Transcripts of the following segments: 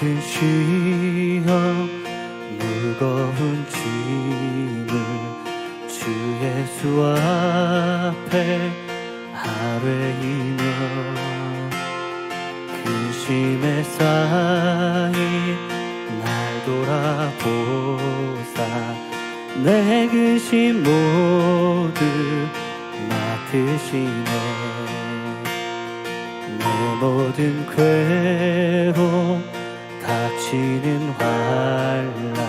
모든 시험 무거운 짐을 주 예수 앞에 아뢰이며 근심에 쌓인 날 돌아보사 내 근심 모두 맡으시네. 내 모든 괴로움 닥치는 환난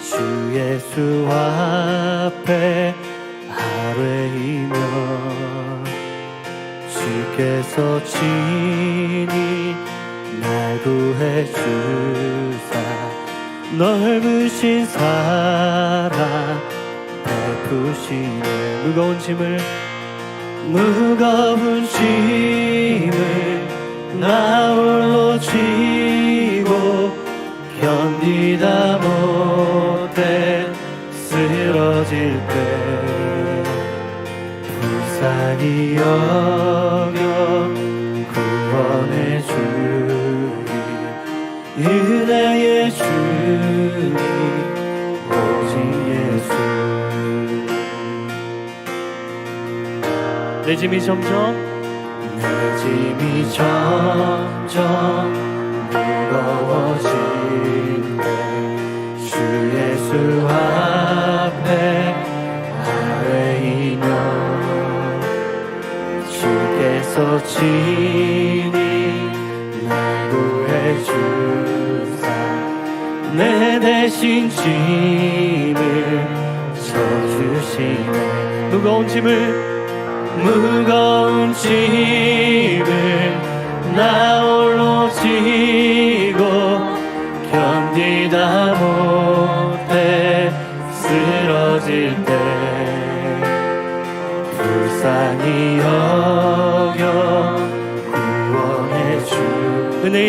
주 예수 앞에 아뢰이며 주께서 친히 날 구해 주사 넓으신 사랑 베푸시네. 무거운 짐을 나 홀로 지고 견디다 못해 쓰러질 때 불쌍히 여겨 구원해 주리 은혜의 주님 오직 예수. 내 짐이 점점 무거워지네. 주 예수 앞에 아뢰이며 주께서 친히 날 구해 주사 내 대신 짐을 져주시네. 무거운 짐을 나 홀로 지고 견디다 못해 쓰러질 때 불쌍히 여겨 구원해 주 은혜의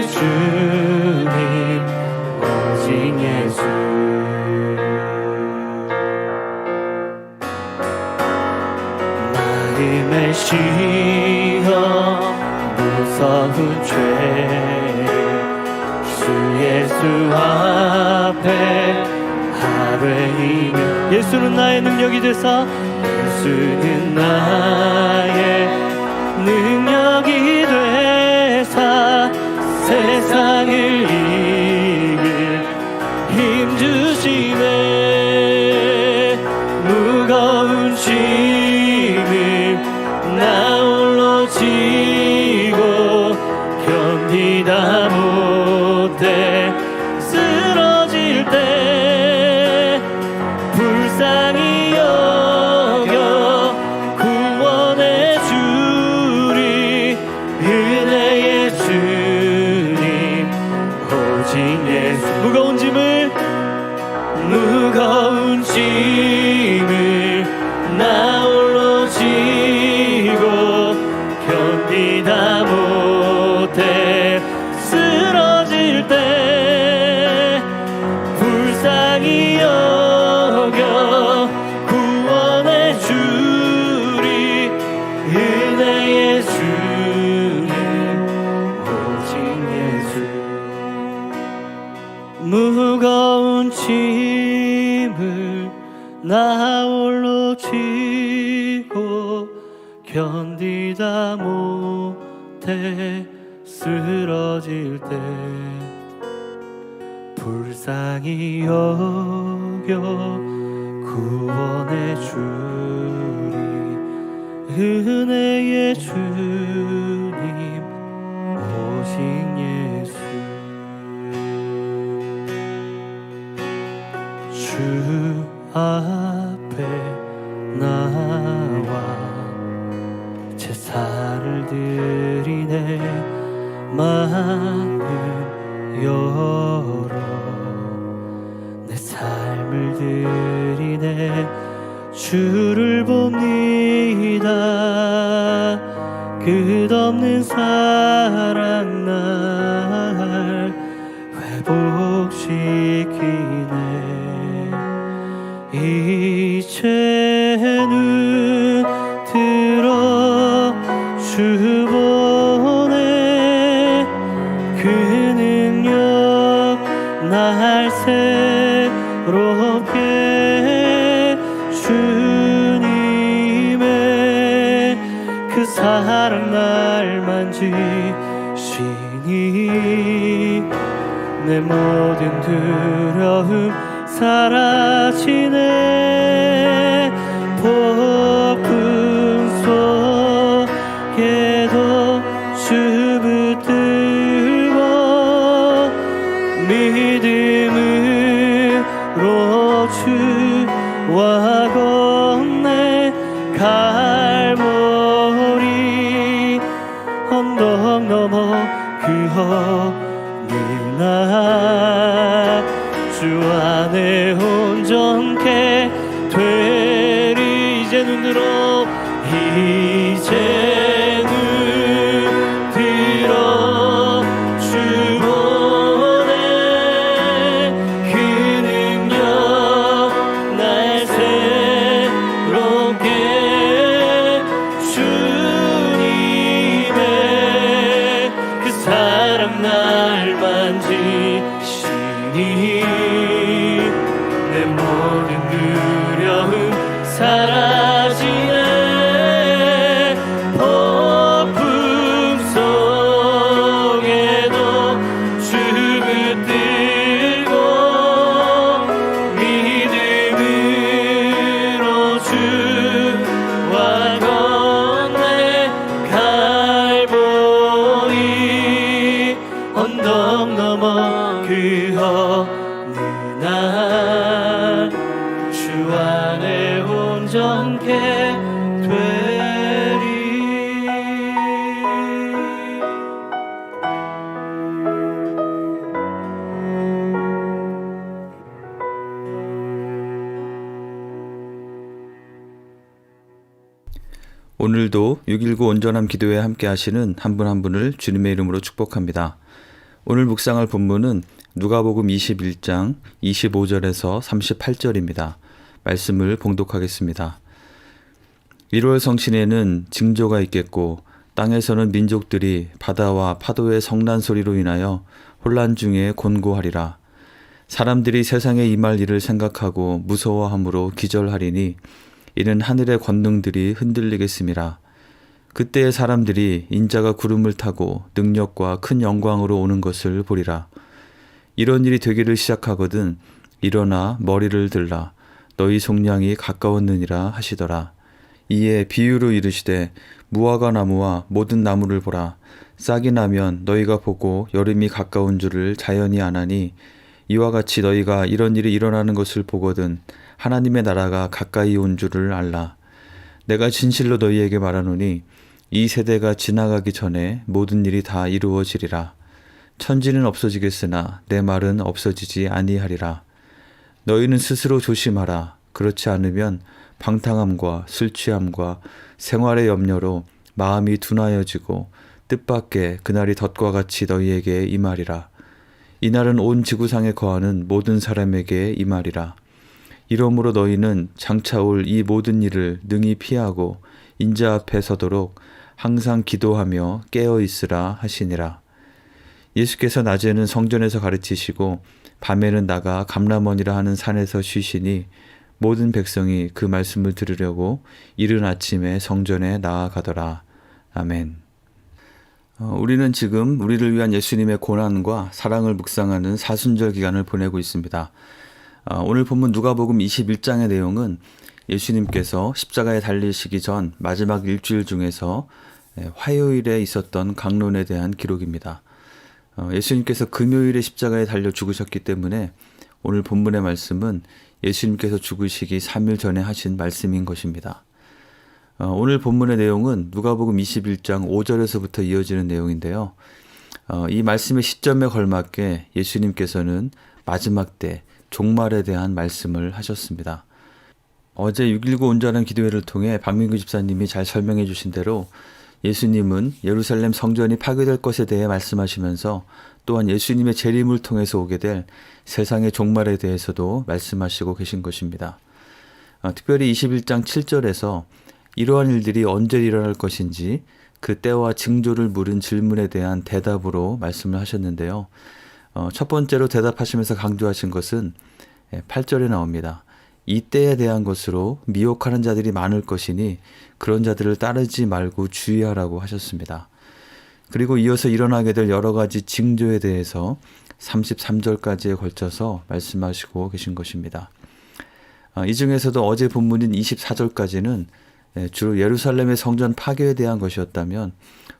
주님 오직 예수. 마음의 시험 무서운 죄 주 예수 앞에 아뢰이며 예수는 나의 능력이 되사 세상을 이길 힘 주시네. 무거운 짐을 나 홀로 지고 견디다 못해 쓰러질 때 불쌍히 여겨 구원해 주리 은혜의 주님 오직 예수. 무거운 짐을 나 홀로 지고 견디다 못해 쓰러질 때 불쌍히 여겨 구원해 주리 은혜의 주님 오직 예수. 무거운 짐을 나 홀로 지고 견디다 못해 쓰러질 때 불쌍히 여겨 구원해 주리 은혜의 주님 오직 예수. 주 앞에 나와 제사를 드리네. 마음 열어 내 삶을 드리네. 주를 봅니다. 끝없는 사랑 날 회복시키네. 이제는 들어 주 보내 주님의 그 사랑 날 만지시니 내 모든 두려움 사라지네. 폭풍 속에도 주 붙들고 믿음으로 주와 건네 갈보리 언덕 넘어 그 어느 날 주 안에 온전케 되리. 이제 눈 들어 이제 눈 들어 주 보네. 그 능력 날 새롭게 주님의 그 사랑 날 만지시니 내 모든 두려움 사라지네. 폭풍 속에도 주 붙들고 믿음으로 주와 건네 갈보리 언덕 넘어 그 어느 날 주 안에 온전케 되리. 오늘도 6.19 온전함 기도회에 함께 하시는 한 분 한 분을 주님의 이름으로 축복합니다. 오늘 묵상할 본문은 누가복음 21장 25절에서 38절입니다. 말씀을 봉독하겠습니다. 1월 성신에는 징조가 있겠고 땅에서는 민족들이 바다와 파도의 성난 소리로 인하여 혼란 중에 곤고하리라. 사람들이 세상에 임할 일을 생각하고 무서워함으로 기절하리니 이는 하늘의 권능들이 흔들리겠음이라. 그때의 사람들이 인자가 구름을 타고 능력과 큰 영광으로 오는 것을 보리라. 이런 일이 되기를 시작하거든 일어나 머리를 들라. 너희 속량이 가까웠느니라 하시더라. 이에 비유로 이르시되 무화과 나무와 모든 나무를 보라. 싹이 나면 너희가 보고 여름이 가까운 줄을 자연히 아나니 이와 같이 너희가 이런 일이 일어나는 것을 보거든 하나님의 나라가 가까이 온 줄을 알라. 내가 진실로 너희에게 말하노니 이 세대가 지나가기 전에 모든 일이 다 이루어지리라. 천지는 없어지겠으나 내 말은 없어지지 아니하리라. 너희는 스스로 조심하라. 그렇지 않으면 방탕함과 술 취함과 생활의 염려로 마음이 둔하여지고 뜻밖의 그날이 덫과 같이 너희에게 임하리라. 이날은 온 지구상에 거하는 모든 사람에게 임하리라. 이러므로 너희는 장차 올 이 모든 일을 능히 피하고 인자 앞에 서도록 항상 기도하며 깨어 있으라 하시니라. 예수께서 낮에는 성전에서 가르치시고 밤에는 나가 감람원이라 하는 산에서 쉬시니 모든 백성이 그 말씀을 들으려고 이른 아침에 성전에 나아가더라. 아멘. 우리는 지금 우리를 위한 예수님의 고난과 사랑을 묵상하는 사순절 기간을 보내고 있습니다. 오늘 본문 누가복음 21장의 내용은 예수님께서 십자가에 달리시기 전 마지막 일주일 중에서 화요일에 있었던 강론에 대한 기록입니다. 예수님께서 금요일에 십자가에 달려 죽으셨기 때문에 오늘 본문의 말씀은 예수님께서 죽으시기 3일 전에 하신 말씀인 것입니다. 오늘 본문의 내용은 누가복음 21장 5절에서부터 이어지는 내용인데요. 이 말씀의 시점에 걸맞게 예수님께서는 마지막 때 종말에 대한 말씀을 하셨습니다. 어제 6.19 온전한 기도회를 통해 박민구 집사님이 잘 설명해 주신 대로 예수님은 예루살렘 성전이 파괴될 것에 대해 말씀하시면서 또한 예수님의 재림을 통해서 오게 될 세상의 종말에 대해서도 말씀하시고 계신 것입니다. 특별히 21장 7절에서 이러한 일들이 언제 일어날 것인지 그 때와 징조를 물은 질문에 대한 대답으로 말씀을 하셨는데요. 첫 번째로 대답하시면서 강조하신 것은 8절에 나옵니다. 이 때에 대한 것으로 미혹하는 자들이 많을 것이니 그런 자들을 따르지 말고 주의하라고 하셨습니다. 그리고 이어서 일어나게 될 여러 가지 징조에 대해서 33절까지에 걸쳐서 말씀하시고 계신 것입니다. 이 중에서도 어제 본문인 24절까지는 주로 예루살렘의 성전 파괴에 대한 것이었다면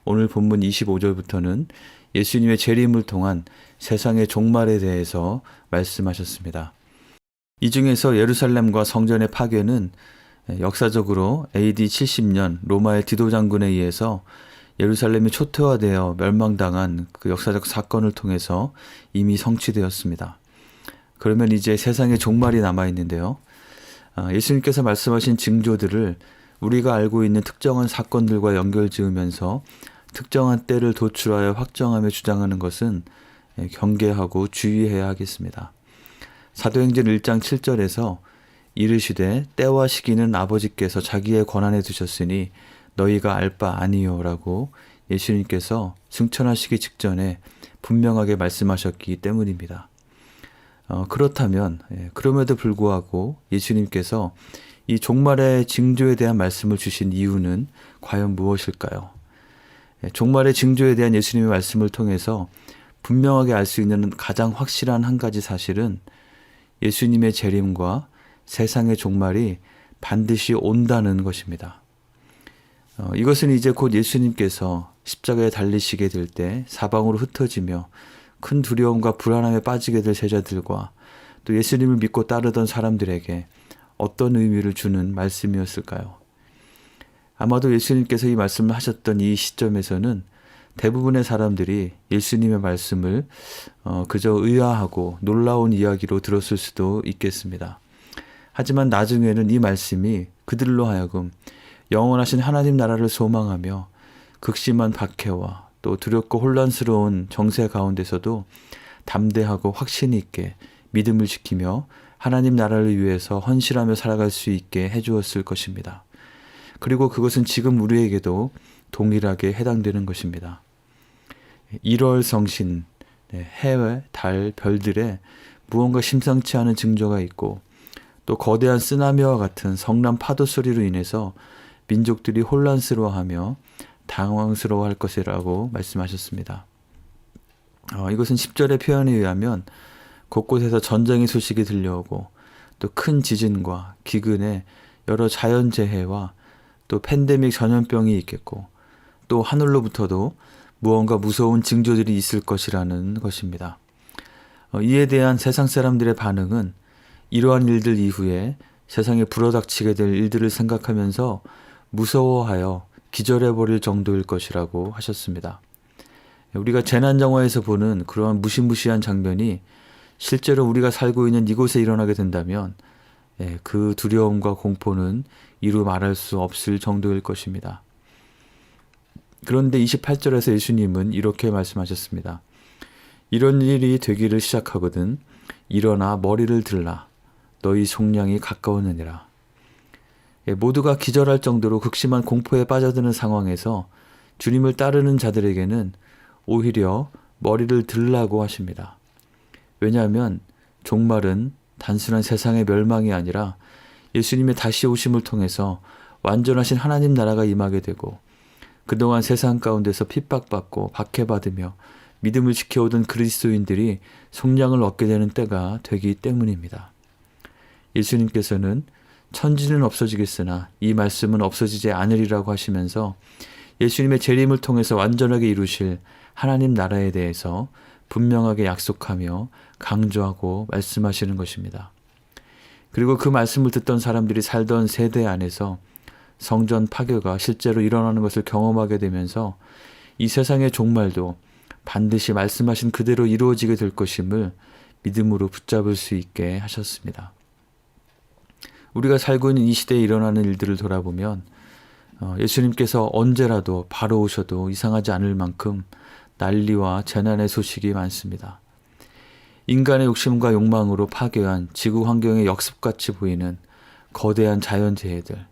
오늘 본문 25절부터는 예수님의 재림을 통한 세상의 종말에 대해서 말씀하셨습니다. 이 중에서 예루살렘과 성전의 파괴는 역사적으로 AD 70년 로마의 디도 장군에 의해서 예루살렘이 초토화되어 멸망당한 그 역사적 사건을 통해서 이미 성취되었습니다. 그러면 이제 세상의 종말이 남아있는데요. 예수님께서 말씀하신 징조들을 우리가 알고 있는 특정한 사건들과 연결지으면서 특정한 때를 도출하여 확정하며 주장하는 것은 경계하고 주의해야 하겠습니다. 사도행전 1장 7절에서 이르시되 때와 시기는 아버지께서 자기의 권한에 두셨으니 너희가 알 바 아니요 라고 예수님께서 승천하시기 직전에 분명하게 말씀하셨기 때문입니다. 그렇다면 그럼에도 불구하고 예수님께서 이 종말의 징조에 대한 말씀을 주신 이유는 과연 무엇일까요? 종말의 징조에 대한 예수님의 말씀을 통해서 분명하게 알 수 있는 가장 확실한 한 가지 사실은 예수님의 재림과 세상의 종말이 반드시 온다는 것입니다. 이것은 이제 곧 예수님께서 십자가에 달리시게 될 때 사방으로 흩어지며 큰 두려움과 불안함에 빠지게 될 제자들과 또 예수님을 믿고 따르던 사람들에게 어떤 의미를 주는 말씀이었을까요? 아마도 예수님께서 이 말씀을 하셨던 이 시점에서는 대부분의 사람들이 예수님의 말씀을 그저 의아하고 놀라운 이야기로 들었을 수도 있겠습니다. 하지만 나중에는 이 말씀이 그들로 하여금 영원하신 하나님 나라를 소망하며 극심한 박해와 또 두렵고 혼란스러운 정세 가운데서도 담대하고 확신 있게 믿음을 지키며 하나님 나라를 위해서 헌신하며 살아갈 수 있게 해주었을 것입니다. 그리고 그것은 지금 우리에게도 동일하게 해당되는 것입니다. 1월 성신, 해, 달, 별들에 무언가 심상치 않은 징조가 있고 또 거대한 쓰나미와 같은 성난 파도 소리로 인해서 민족들이 혼란스러워하며 당황스러워할 것이라고 말씀하셨습니다. 이것은 10절의 표현에 의하면 곳곳에서 전쟁의 소식이 들려오고 또 큰 지진과 기근의 여러 자연재해와 또 팬데믹 전염병이 있겠고 또 하늘로부터도 무언가 무서운 징조들이 있을 것이라는 것입니다. 이에 대한 세상 사람들의 반응은 이러한 일들 이후에 세상에 불어닥치게 될 일들을 생각하면서 무서워하여 기절해버릴 정도일 것이라고 하셨습니다. 우리가 재난영화에서 보는 그러한 무시무시한 장면이 실제로 우리가 살고 있는 이곳에 일어나게 된다면 그 두려움과 공포는 이루 말할 수 없을 정도일 것입니다. 그런데 28절에서 예수님은 이렇게 말씀하셨습니다. 이런 일이 되기를 시작하거든 일어나 머리를 들라 너희 속량이 가까웠느니라. 모두가 기절할 정도로 극심한 공포에 빠져드는 상황에서 주님을 따르는 자들에게는 오히려 머리를 들라고 하십니다. 왜냐하면 종말은 단순한 세상의 멸망이 아니라 예수님의 다시 오심을 통해서 완전하신 하나님 나라가 임하게 되고 그동안 세상 가운데서 핍박받고 박해받으며 믿음을 지켜오던 그리스도인들이 속량을 얻게 되는 때가 되기 때문입니다. 예수님께서는 천지는 없어지겠으나 이 말씀은 없어지지 않으리라고 하시면서 예수님의 재림을 통해서 완전하게 이루실 하나님 나라에 대해서 분명하게 약속하며 강조하고 말씀하시는 것입니다. 그리고 그 말씀을 듣던 사람들이 살던 세대 안에서 성전 파괴가 실제로 일어나는 것을 경험하게 되면서 이 세상의 종말도 반드시 말씀하신 그대로 이루어지게 될 것임을 믿음으로 붙잡을 수 있게 하셨습니다. 우리가 살고 있는 이 시대에 일어나는 일들을 돌아보면 예수님께서 언제라도 바로 오셔도 이상하지 않을 만큼 난리와 재난의 소식이 많습니다. 인간의 욕심과 욕망으로 파괴한 지구 환경의 역습같이 보이는 거대한 자연재해들,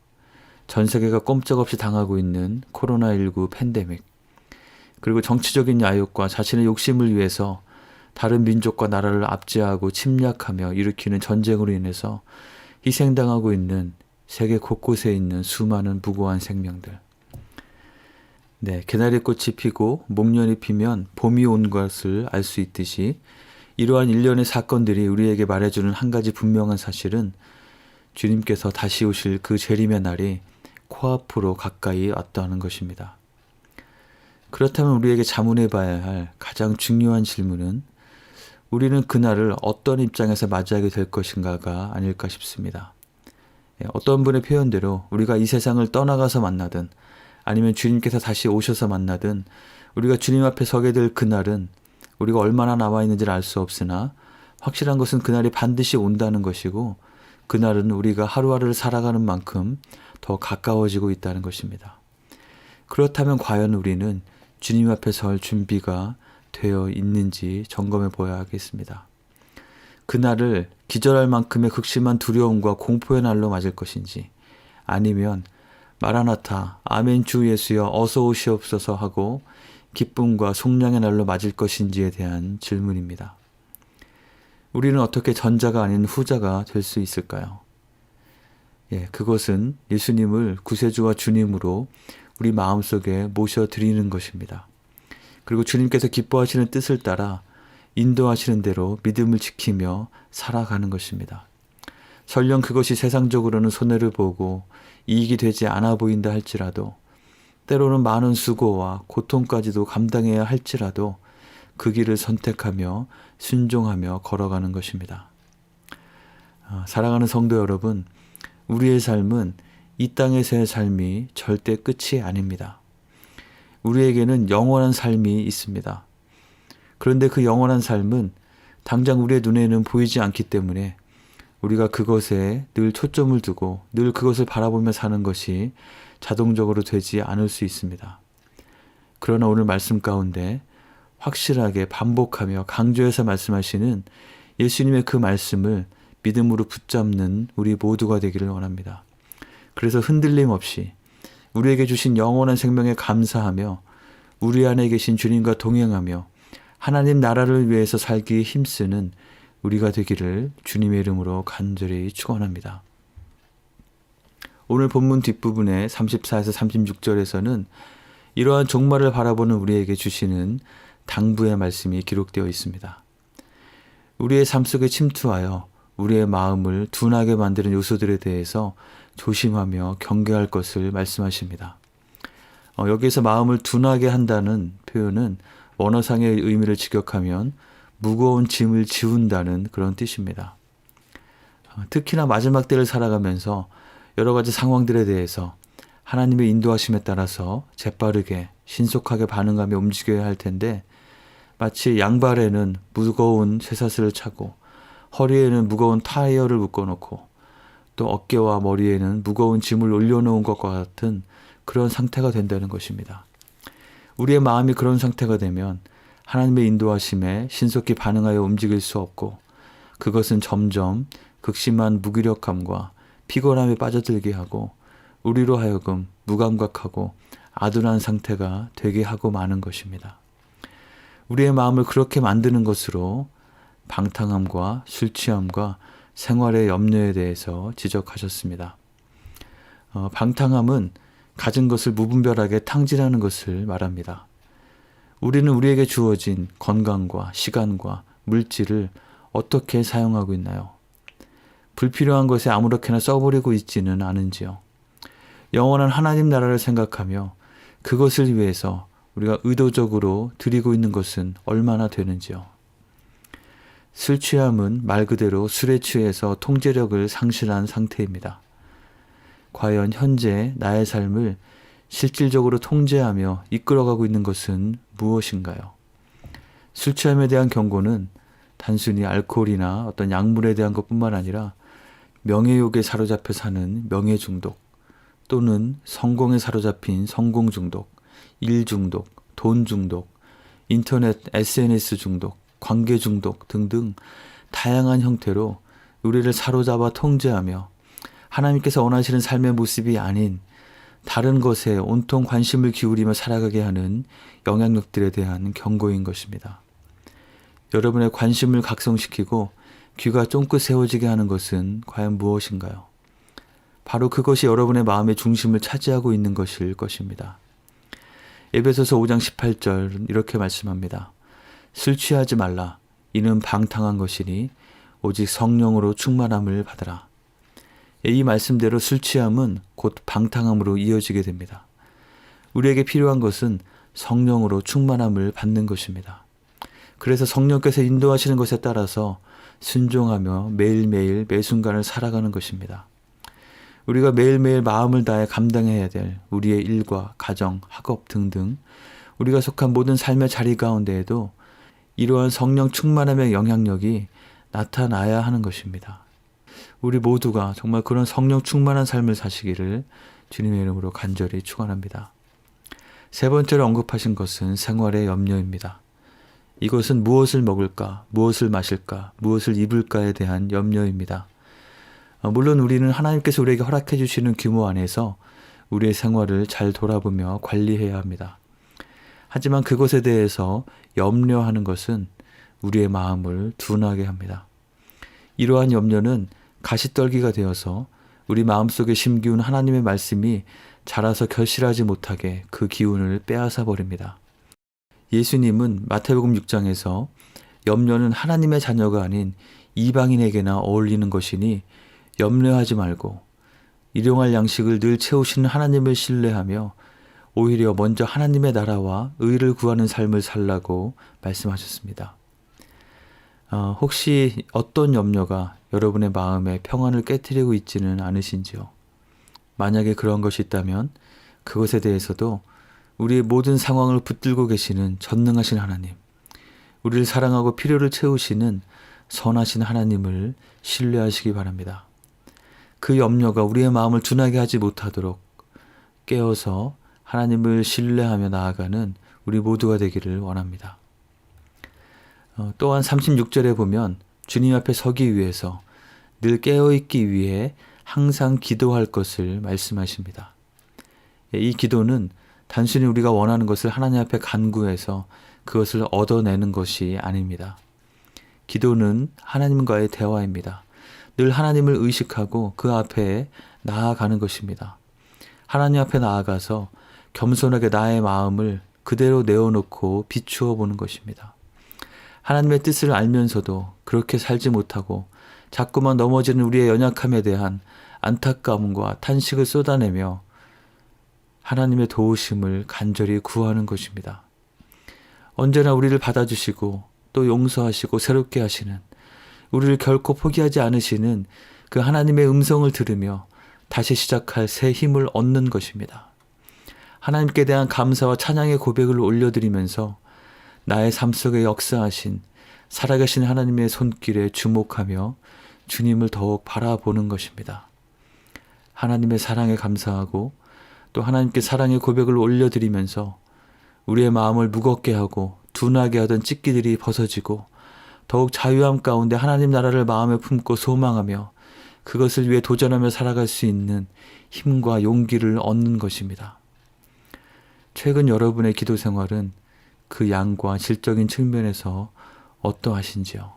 전 세계가 꼼짝없이 당하고 있는 코로나19 팬데믹, 그리고 정치적인 야욕과 자신의 욕심을 위해서 다른 민족과 나라를 압제하고 침략하며 일으키는 전쟁으로 인해서 희생당하고 있는 세계 곳곳에 있는 수많은 무고한 생명들. 네, 개나리꽃이 피고 목련이 피면 봄이 온 것을 알 수 있듯이 이러한 일련의 사건들이 우리에게 말해주는 한 가지 분명한 사실은 주님께서 다시 오실 그 재림의 날이 코앞으로 가까이 왔다는 것입니다. 그렇다면 우리에게 자문해 봐야 할 가장 중요한 질문은 우리는 그날을 어떤 입장에서 맞이하게 될 것인가가 아닐까 싶습니다. 어떤 분의 표현대로 우리가 이 세상을 떠나가서 만나든 아니면 주님께서 다시 오셔서 만나든 우리가 주님 앞에 서게 될 그날은 우리가 얼마나 남아 있는지를 알 수 없으나 확실한 것은 그날이 반드시 온다는 것이고 그날은 우리가 하루하루를 살아가는 만큼 더 가까워지고 있다는 것입니다. 그렇다면 과연 우리는 주님 앞에 설 준비가 되어 있는지 점검해 보아야 하겠습니다. 그날을 기절할 만큼의 극심한 두려움과 공포의 날로 맞을 것인지 아니면 마라나타, 아멘 주 예수여 어서 오시옵소서 하고 기쁨과 속량의 날로 맞을 것인지에 대한 질문입니다. 우리는 어떻게 전자가 아닌 후자가 될 수 있을까요? 그것은 예수님을 구세주와 주님으로 우리 마음속에 모셔드리는 것입니다. 그리고 주님께서 기뻐하시는 뜻을 따라 인도하시는 대로 믿음을 지키며 살아가는 것입니다. 설령 그것이 세상적으로는 손해를 보고 이익이 되지 않아 보인다 할지라도 때로는 많은 수고와 고통까지도 감당해야 할지라도 그 길을 선택하며 순종하며 걸어가는 것입니다. 사랑하는 성도 여러분, 우리의 삶은 이 땅에서의 삶이 절대 끝이 아닙니다. 우리에게는 영원한 삶이 있습니다. 그런데 그 영원한 삶은 당장 우리의 눈에는 보이지 않기 때문에 우리가 그것에 늘 초점을 두고 늘 그것을 바라보며 사는 것이 자동적으로 되지 않을 수 있습니다. 그러나 오늘 말씀 가운데 확실하게 반복하며 강조해서 말씀하시는 예수님의 그 말씀을 믿음으로 붙잡는 우리 모두가 되기를 원합니다. 그래서 흔들림 없이 우리에게 주신 영원한 생명에 감사하며 우리 안에 계신 주님과 동행하며 하나님 나라를 위해서 살기에 힘쓰는 우리가 되기를 주님의 이름으로 간절히 축원합니다. 오늘 본문 뒷부분의 34에서 36절에서는 이러한 종말을 바라보는 우리에게 주시는 당부의 말씀이 기록되어 있습니다. 우리의 삶 속에 침투하여 우리의 마음을 둔하게 만드는 요소들에 대해서 조심하며 경계할 것을 말씀하십니다. 여기에서 마음을 둔하게 한다는 표현은 원어상의 의미를 직역하면 무거운 짐을 지운다는 그런 뜻입니다. 특히나 마지막 때를 살아가면서 여러 가지 상황들에 대해서 하나님의 인도하심에 따라서 재빠르게 신속하게 반응하며 움직여야 할 텐데 마치 양발에는 무거운 쇠사슬을 차고 허리에는 무거운 타이어를 묶어놓고 또 어깨와 머리에는 무거운 짐을 올려놓은 것과 같은 그런 상태가 된다는 것입니다. 우리의 마음이 그런 상태가 되면 하나님의 인도하심에 신속히 반응하여 움직일 수 없고 그것은 점점 극심한 무기력함과 피곤함에 빠져들게 하고 우리로 하여금 무감각하고 아둔한 상태가 되게 하고 마는 것입니다. 우리의 마음을 그렇게 만드는 것으로 방탕함과 술 취함과 생활의 염려에 대해서 지적하셨습니다. 방탕함은 가진 것을 무분별하게 탕진하는 것을 말합니다. 우리는 우리에게 주어진 건강과 시간과 물질을 어떻게 사용하고 있나요? 불필요한 것에 아무렇게나 써버리고 있지는 않은지요? 영원한 하나님 나라를 생각하며 그것을 위해서 우리가 의도적으로 드리고 있는 것은 얼마나 되는지요? 술 취함은 말 그대로 술에 취해서 통제력을 상실한 상태입니다. 과연 현재 나의 삶을 실질적으로 통제하며 이끌어가고 있는 것은 무엇인가요? 술 취함에 대한 경고는 단순히 알코올이나 어떤 약물에 대한 것뿐만 아니라 명예욕에 사로잡혀 사는 명예 중독 또는 성공에 사로잡힌 성공 중독, 일 중독, 돈 중독, 인터넷 SNS 중독, 관계 중독 등등 다양한 형태로 우리를 사로잡아 통제하며 하나님께서 원하시는 삶의 모습이 아닌 다른 것에 온통 관심을 기울이며 살아가게 하는 영향력들에 대한 경고인 것입니다. 여러분의 관심을 각성시키고 귀가 쫑긋 세워지게 하는 것은 과연 무엇인가요? 바로 그것이 여러분의 마음의 중심을 차지하고 있는 것일 것입니다. 에베소서 5장 18절 이렇게 말씀합니다. 술 취하지 말라. 이는 방탕한 것이니 오직 성령으로 충만함을 받으라. 이 말씀대로 술 취함은 곧 방탕함으로 이어지게 됩니다. 우리에게 필요한 것은 성령으로 충만함을 받는 것입니다. 그래서 성령께서 인도하시는 것에 따라서 순종하며 매일매일 매 순간을 살아가는 것입니다. 우리가 매일매일 마음을 다해 감당해야 될 우리의 일과 가정, 학업 등등 우리가 속한 모든 삶의 자리 가운데에도 이러한 성령 충만함의 영향력이 나타나야 하는 것입니다. 우리 모두가 정말 그런 성령 충만한 삶을 사시기를 주님의 이름으로 간절히 축원합니다. 세 번째로 언급하신 것은 생활의 염려입니다. 이것은 무엇을 먹을까, 무엇을 마실까, 무엇을 입을까에 대한 염려입니다. 물론 우리는 하나님께서 우리에게 허락해 주시는 규모 안에서 우리의 생활을 잘 돌아보며 관리해야 합니다. 하지만 그것에 대해서 염려하는 것은 우리의 마음을 둔하게 합니다. 이러한 염려는 가시떨기가 되어서 우리 마음속에 심기운 하나님의 말씀이 자라서 결실하지 못하게 그 기운을 빼앗아 버립니다. 예수님은 마태복음 6장에서 염려는 하나님의 자녀가 아닌 이방인에게나 어울리는 것이니 염려하지 말고 일용할 양식을 늘 채우시는 하나님을 신뢰하며 오히려 먼저 하나님의 나라와 의를 구하는 삶을 살라고 말씀하셨습니다. 혹시 어떤 염려가 여러분의 마음에 평안을 깨트리고 있지는 않으신지요? 만약에 그런 것이 있다면 그것에 대해서도 우리의 모든 상황을 붙들고 계시는 전능하신 하나님, 우리를 사랑하고 필요를 채우시는 선하신 하나님을 신뢰하시기 바랍니다. 그 염려가 우리의 마음을 둔하게 하지 못하도록 깨어서 하나님을 신뢰하며 나아가는 우리 모두가 되기를 원합니다. 또한 36절에 보면 주님 앞에 서기 위해서 늘 깨어있기 위해 항상 기도할 것을 말씀하십니다. 이 기도는 단순히 우리가 원하는 것을 하나님 앞에 간구해서 그것을 얻어내는 것이 아닙니다. 기도는 하나님과의 대화입니다. 늘 하나님을 의식하고 그 앞에 나아가는 것입니다. 하나님 앞에 나아가서 겸손하게 나의 마음을 그대로 내어놓고 비추어 보는 것입니다. 하나님의 뜻을 알면서도 그렇게 살지 못하고 자꾸만 넘어지는 우리의 연약함에 대한 안타까움과 탄식을 쏟아내며 하나님의 도우심을 간절히 구하는 것입니다. 언제나 우리를 받아주시고 또 용서하시고 새롭게 하시는, 우리를 결코 포기하지 않으시는 그 하나님의 음성을 들으며 다시 시작할 새 힘을 얻는 것입니다. 하나님께 대한 감사와 찬양의 고백을 올려드리면서 나의 삶 속에 역사하신 살아계신 하나님의 손길에 주목하며 주님을 더욱 바라보는 것입니다. 하나님의 사랑에 감사하고 또 하나님께 사랑의 고백을 올려드리면서 우리의 마음을 무겁게 하고 둔하게 하던 찢기들이 벗어지고 더욱 자유함 가운데 하나님 나라를 마음에 품고 소망하며 그것을 위해 도전하며 살아갈 수 있는 힘과 용기를 얻는 것입니다. 최근 여러분의 기도 생활은 그 양과 질적인 측면에서 어떠하신지요?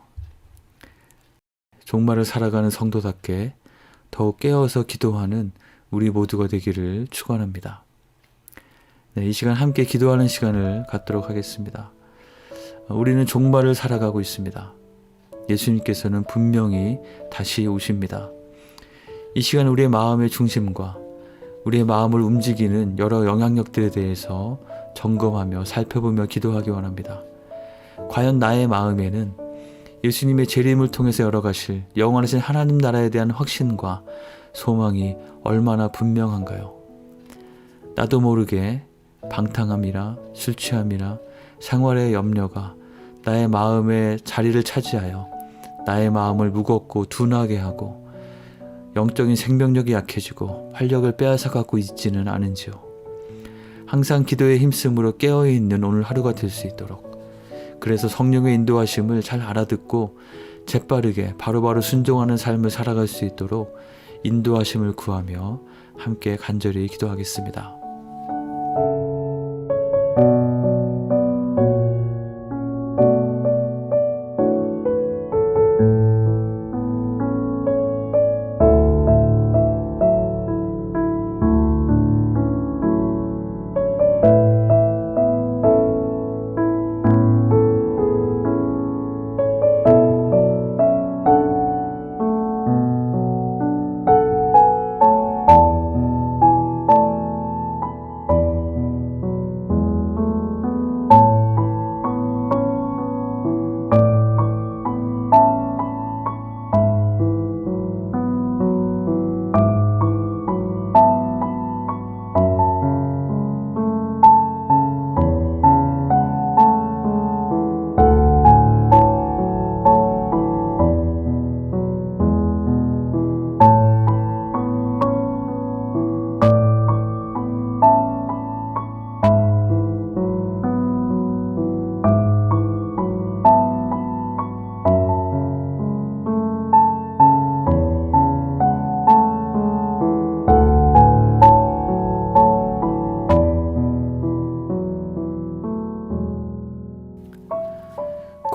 종말을 살아가는 성도답게 더욱 깨어서 기도하는 우리 모두가 되기를 축원합니다. 이 시간 함께 기도하는 시간을 갖도록 하겠습니다. 우리는 종말을 살아가고 있습니다. 예수님께서는 분명히 다시 오십니다. 이 시간 우리의 마음의 중심과 우리의 마음을 움직이는 여러 영향력들에 대해서 점검하며 살펴보며 기도하기 원합니다. 과연 나의 마음에는 예수님의 재림을 통해서 열어가실 영원하신 하나님 나라에 대한 확신과 소망이 얼마나 분명한가요? 나도 모르게 방탕함이나 술 취함이나 생활의 염려가 나의 마음에 자리를 차지하여 나의 마음을 무겁고 둔하게 하고 영적인 생명력이 약해지고 활력을 빼앗아 갖고 있지는 않은지요. 항상 기도에 힘쓰므로 깨어있는 오늘 하루가 될 수 있도록, 그래서 성령의 인도하심을 잘 알아듣고 재빠르게 바로바로 순종하는 삶을 살아갈 수 있도록 인도하심을 구하며 함께 간절히 기도하겠습니다.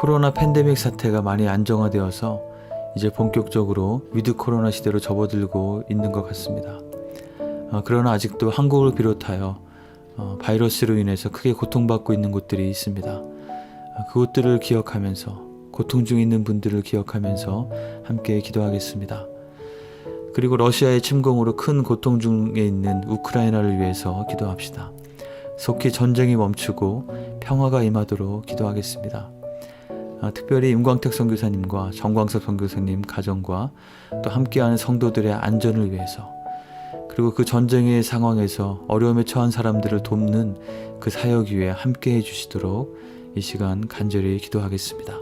코로나 팬데믹 사태가 많이 안정화되어서 이제 본격적으로 위드 코로나 시대로 접어들고 있는 것 같습니다. 그러나 아직도 한국을 비롯하여 바이러스로 인해서 크게 고통받고 있는 곳들이 있습니다. 그곳들을 기억하면서, 고통 중에 있는 분들을 기억하면서 함께 기도하겠습니다. 그리고 러시아의 침공으로 큰 고통 중에 있는 우크라이나를 위해서 기도합시다. 속히 전쟁이 멈추고 평화가 임하도록 기도하겠습니다. 특별히 임광택 선교사님과 정광섭 선교사님 가정과 또 함께하는 성도들의 안전을 위해서, 그리고 그 전쟁의 상황에서 어려움에 처한 사람들을 돕는 그 사역 위에 함께 해주시도록 이 시간 간절히 기도하겠습니다.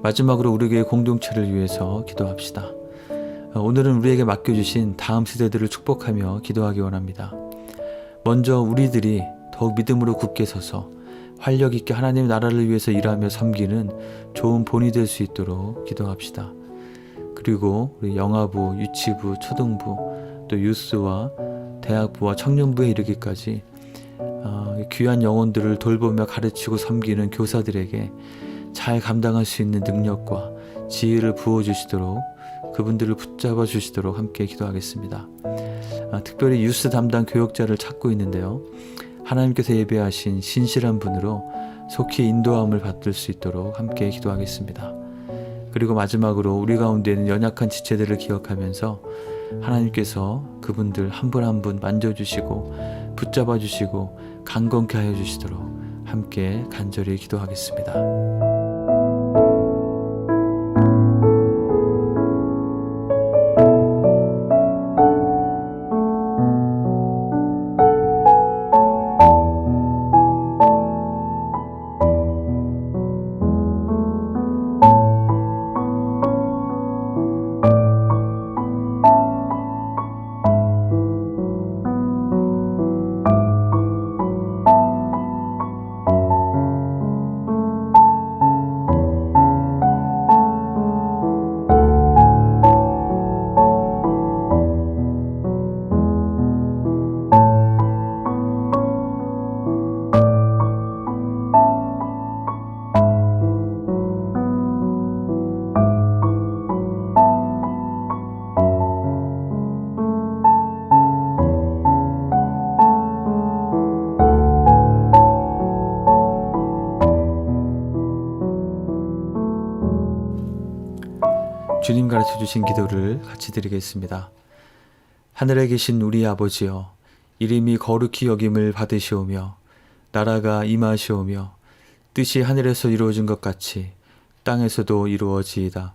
마지막으로 우리 교회 공동체를 위해서 기도합시다. 오늘은 우리에게 맡겨주신 다음 세대들을 축복하며 기도하기 원합니다. 먼저 우리들이 더욱 믿음으로 굳게 서서 활력 있게 하나님의 나라를 위해서 일하며 섬기는 좋은 본이 될 수 있도록 기도합시다. 그리고 우리 영아부, 유치부, 초등부, 또 유스와 대학부와 청년부에 이르기까지 귀한 영혼들을 돌보며 가르치고 섬기는 교사들에게 잘 감당할 수 있는 능력과 지혜를 부어주시도록, 그분들을 붙잡아 주시도록 함께 기도하겠습니다. 특별히 유스 담당 교역자를 찾고 있는데요, 하나님께서 예배하신 신실한 분으로 속히 인도함을 받을 수 있도록 함께 기도하겠습니다. 그리고 마지막으로 우리 가운데 있는 연약한 지체들을 기억하면서 하나님께서 그분들 한 분 한 분 만져주시고 붙잡아 주시고 강건케 하여 주시도록 함께 간절히 기도하겠습니다. 주님 가르쳐 주신 기도를 같이 드리겠습니다. 하늘에 계신 우리 아버지여, 이름이 거룩히 여김을 받으시오며 나라가 임하시오며 뜻이 하늘에서 이루어진 것 같이 땅에서도 이루어지이다.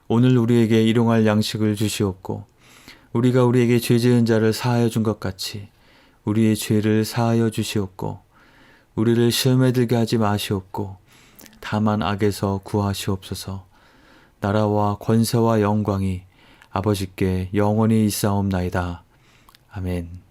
오늘 우리에게 일용할 양식을 주시옵고 우리가 우리에게 죄 지은 자를 사하여 준 것 같이 우리의 죄를 사하여 주시옵고 우리를 시험에 들게 하지 마시옵고 다만 악에서 구하시옵소서. 나라와 권세와 영광이 아버지께 영원히 있사옵나이다. 아멘.